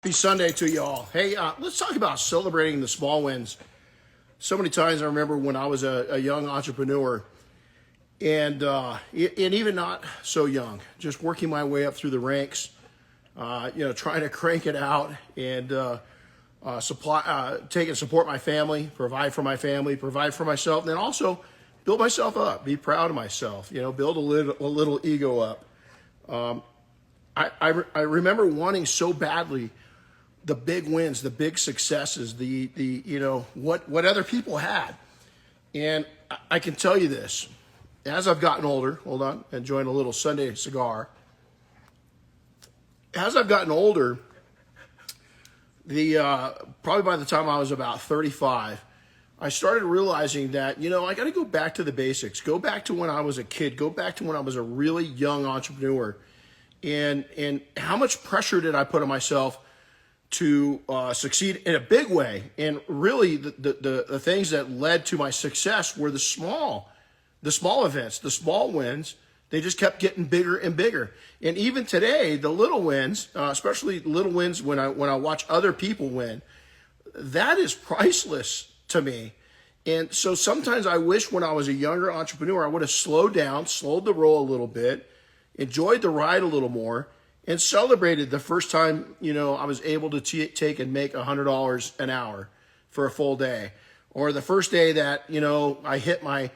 Happy Sunday to you all. Hey, let's talk about celebrating the small wins. So many times I remember when I was a young entrepreneur and even not so young, just working my way up through the ranks, trying to crank it out and support my family, provide for my family, provide for myself, and then also build myself up, be proud of myself, build a little ego up. I remember wanting so badly the big wins, the big successes, what other people had. And I can tell you this, as I've gotten older, hold on, enjoying a little Sunday cigar. As I've gotten older, probably by the time I was about 35, I started realizing that, I got to go back to the basics, go back to when I was a kid, go back to when I was a really young entrepreneur. And how much pressure did I put on myself to succeed in a big way? And really, the things that led to my success were the small events, the small wins. They just kept getting bigger and bigger. And even today, the little wins, especially little wins when I watch other people win, that is priceless to me. And so sometimes I wish when I was a younger entrepreneur, I would have slowed the roll a little bit, enjoyed the ride a little more, and celebrated the first time, I was able to take and make $100 an hour for a full day. Or the first day that, I hit my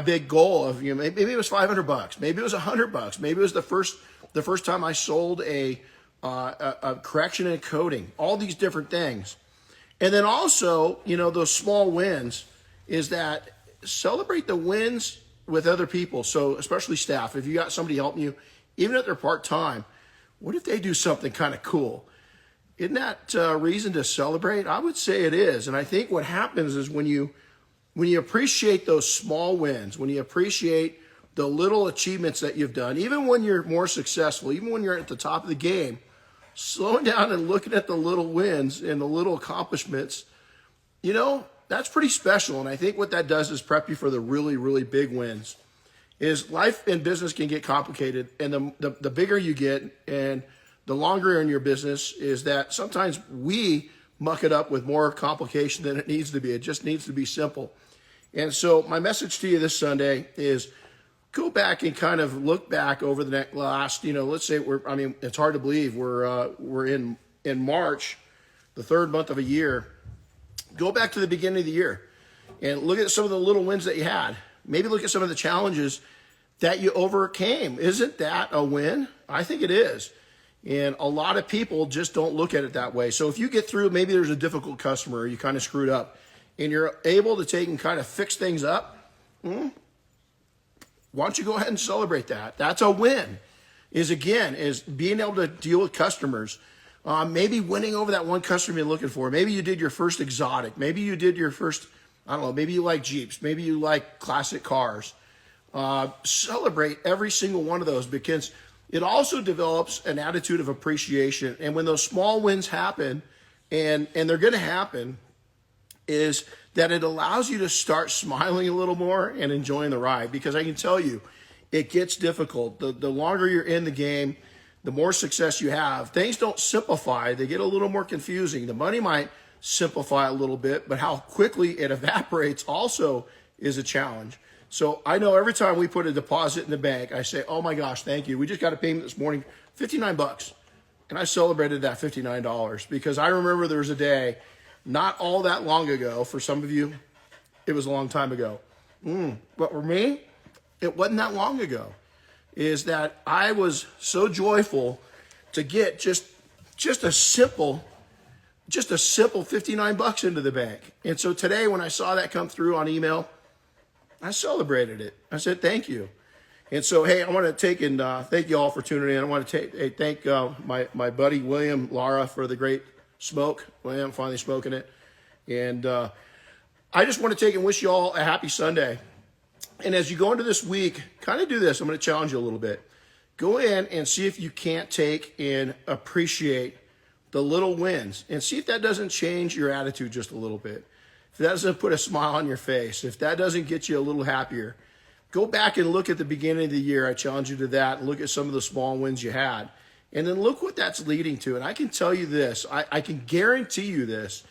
big goal of, maybe it was $500, maybe it was $100, maybe it was the first time I sold a correction and coding, all these different things. And then also, those small wins is that celebrate the wins with other people. So especially staff, if you got somebody helping you, even if they're part-time, what if they do something kind of cool? Isn't that reason to celebrate? I would say it is. And I think what happens is when you appreciate those small wins, when you appreciate the little achievements that you've done, even when you're more successful, even when you're at the top of the game, slowing down and looking at the little wins and the little accomplishments, that's pretty special. And I think what that does is prep you for the really, really big wins. Is life and business can get complicated, and the bigger you get and the longer in your business is that sometimes we muck it up with more complication than it needs to be. It just needs to be simple. And so my message to you this Sunday is go back and kind of look back over the last, let's say it's hard to believe we're in March, the third month of a year. Go back to the beginning of the year and look at some of the little wins that you had. Maybe look at some of the challenges that you overcame. Isn't that a win? I think it is. And a lot of people just don't look at it that way. So if you get through, maybe there's a difficult customer, or you kind of screwed up, and you're able to take and kind of fix things up, why don't you go ahead and celebrate that? That's a win. Is being able to deal with customers. Maybe winning over that one customer you're looking for. Maybe you did your first exotic. Maybe you did your first, maybe you like Jeeps. Maybe you like classic cars. Celebrate every single one of those, because it also develops an attitude of appreciation. And when those small wins happen, and they're going to happen, is that it allows you to start smiling a little more and enjoying the ride. Because I can tell you, it gets difficult. The longer you're in the game, the more success you have. Things don't simplify. They get a little more confusing. The money might simplify a little bit, but how quickly it evaporates also is a challenge. So I know every time we put a deposit in the bank, I say, oh my gosh, thank you. We just got a payment this morning, $59. And I celebrated that $59 because I remember there was a day not all that long ago. For some of you, it was a long time ago. But for me, it wasn't that long ago. Is that I was so joyful to get just a simple $59 into the bank. And so today when I saw that come through on email, I celebrated it. I said, thank you. And so, hey, I want to take and thank you all for tuning in. I want to thank my buddy, William Lara, for the great smoke. William, finally smoking it. And I just want to take and wish you all a happy Sunday. And as you go into this week, kind of do this. I'm going to challenge you a little bit. Go in and see if you can't take and appreciate the little wins and see if that doesn't change your attitude just a little bit. If that doesn't put a smile on your face, if that doesn't get you a little happier, go back and look at the beginning of the year. I challenge you to that and look at some of the small wins you had And then look what that's leading to. And I can tell you this, I can guarantee you this,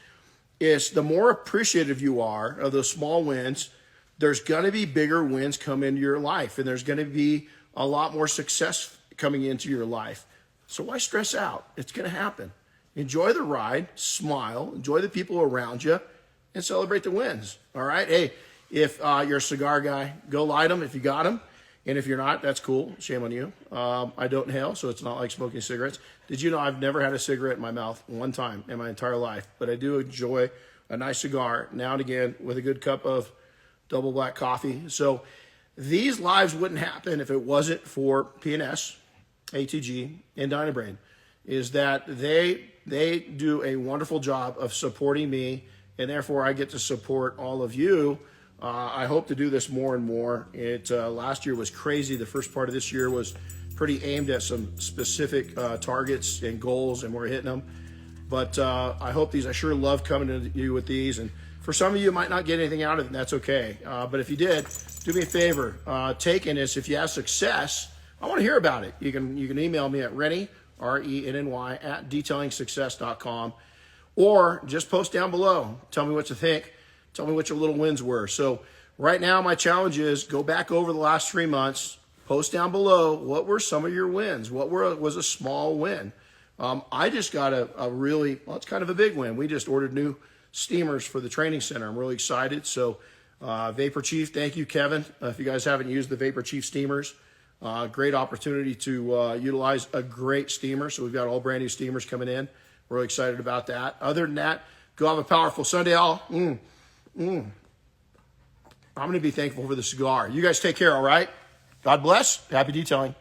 is the more appreciative you are of those small wins, there's going to be bigger wins come into your life. And there's going to be a lot more success coming into your life. So why stress out? It's going to happen. Enjoy the ride, smile, enjoy the people around you, and celebrate the wins. All right? Hey, if you're a cigar guy, go light them if you got them. And if you're not, that's cool. Shame on you. I don't inhale, so it's not like smoking cigarettes. Did you know I've never had a cigarette in my mouth one time in my entire life? But I do enjoy a nice cigar now and again with a good cup of double black coffee. So these lives wouldn't happen if it wasn't for PNS, ATG, and Dynabrain. Is that they do a wonderful job of supporting me, and therefore I get to support all of you. I hope to do this more and more. Last year was crazy. The first part of this year was pretty aimed at some specific targets and goals, and we're hitting them. But I hope these, I sure love coming to you with these. And for some of you, you might not get anything out of it, and that's okay. But if you did, do me a favor. Taking this, if you have success, I want to hear about it. You can email me at Renny, RENNY, at detailingsuccess.com, or just post down below. Tell me what you think. Tell me what your little wins were. So right now, my challenge is go back over the last 3 months, post down below what were some of your wins. What was a small win? I just got a really, well, it's kind of a big win. We just ordered new steamers for the training center. I'm really excited. So Vapor Chief, thank you, Kevin. If you guys haven't used the Vapor Chief steamers, great opportunity to utilize a great steamer. So we've got all brand new steamers coming in. We're really excited about that. Other than that, go have a powerful Sunday, all. I'm going to be thankful for the cigar. You guys take care, all right? God bless. Happy detailing.